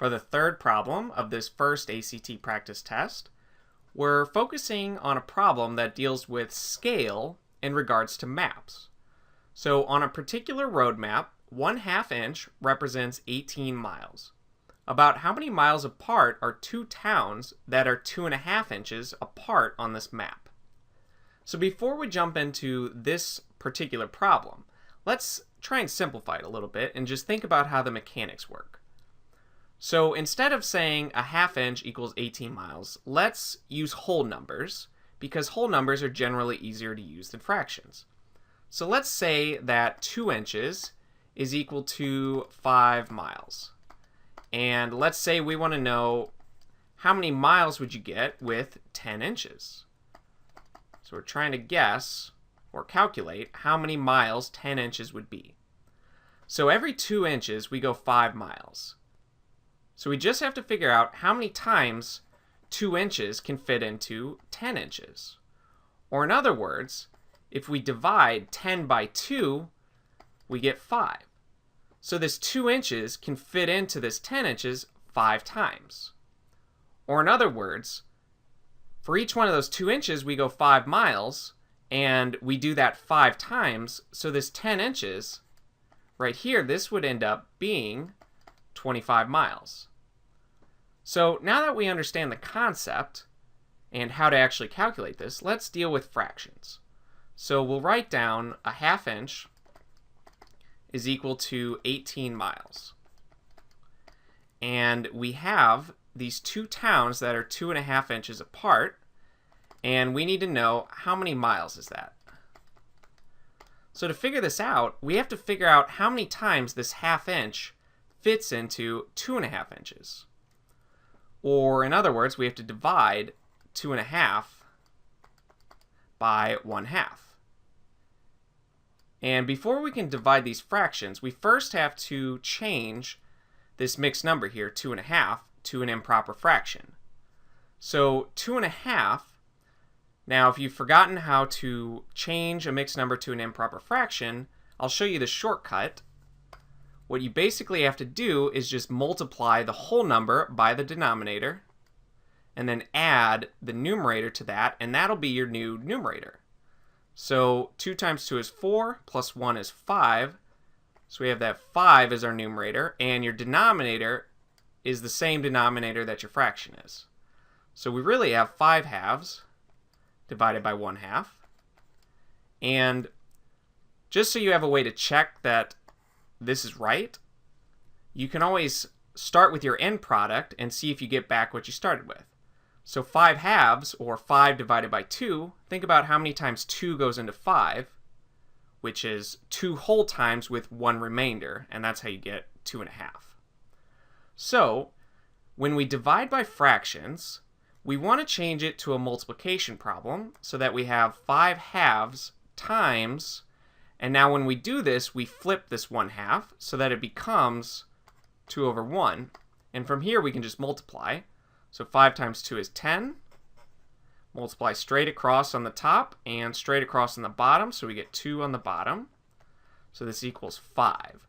For the third problem of this first ACT practice test, we're focusing on a problem that deals with scale in regards to maps. So on a particular road map, 1/2 inch represents 18 miles. About how many miles apart are two towns that are 2.5 inches apart on this map? So before we jump into this particular problem, let's try and simplify it a little bit and just think about how the mechanics work. So instead of saying 1/2 inch equals 18 miles, let's use whole numbers because whole numbers are generally easier to use than fractions. So let's say that 2 inches is equal to 5 miles. And let's say we want to know how many miles would you get with 10 inches. So we're trying to guess or calculate how many miles 10 inches would be. So every 2 inches we go 5 miles. So we just have to figure out how many times 2 inches can fit into 10 inches. Or in other words, if we divide 10 by 2, we get 5. So this 2 inches can fit into this 10 inches 5 times. Or in other words, for each one of those 2 inches, we go 5 miles, and we do that 5 times. So this 10 inches, right here, this would end up being 25 miles. So now that we understand the concept and how to actually calculate this, let's deal with fractions. So we'll write down 1/2 inch is equal to 18 miles. And we have these two towns that are 2.5 inches apart, and we need to know how many miles is that. So to figure this out, we have to figure out how many times this 1/2 inch fits into 2.5 inches. Or in other words, we have to divide 2.5 by 1/2. And before we can divide these fractions, we first have to change this mixed number here, 2.5, to an improper fraction. So 2.5, now if you've forgotten how to change a mixed number to an improper fraction, I'll show you the shortcut. What you basically have to do is just multiply the whole number by the denominator and then add the numerator to that, and that'll be your new numerator. So 2 times 2 is 4, plus 1 is 5. So we have that 5 as our numerator, and your denominator is the same denominator that your fraction is. So we really have 5 halves divided by 1/2. And just so you have a way to check that this is right, you can always start with your end product and see if you get back what you started with. So 5 halves, or 5 divided by 2, think about how many times 2 goes into 5, which is 2 whole times with 1 remainder, and that's how you get 2.5. So when we divide by fractions, we want to change it to a multiplication problem so that we have 5 halves times, and now when we do this, we flip this 1/2 so that it becomes 2/1. And from here, we can just multiply. So 5 times 2 is 10. Multiply straight across on the top and straight across on the bottom, so we get 2 on the bottom. So this equals 5.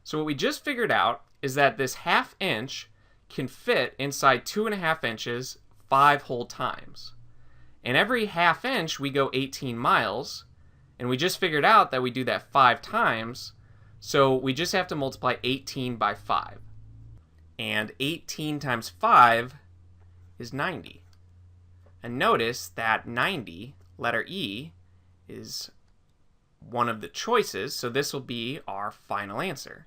So what we just figured out is that this 1/2 inch can fit inside 2.5 inches 5 whole times. And every 1/2 inch, we go 18 miles. And we just figured out that we do that 5 times, so we just have to multiply 18 by 5. And 18 times 5 is 90. And notice that 90, letter E, is one of the choices, so this will be our final answer.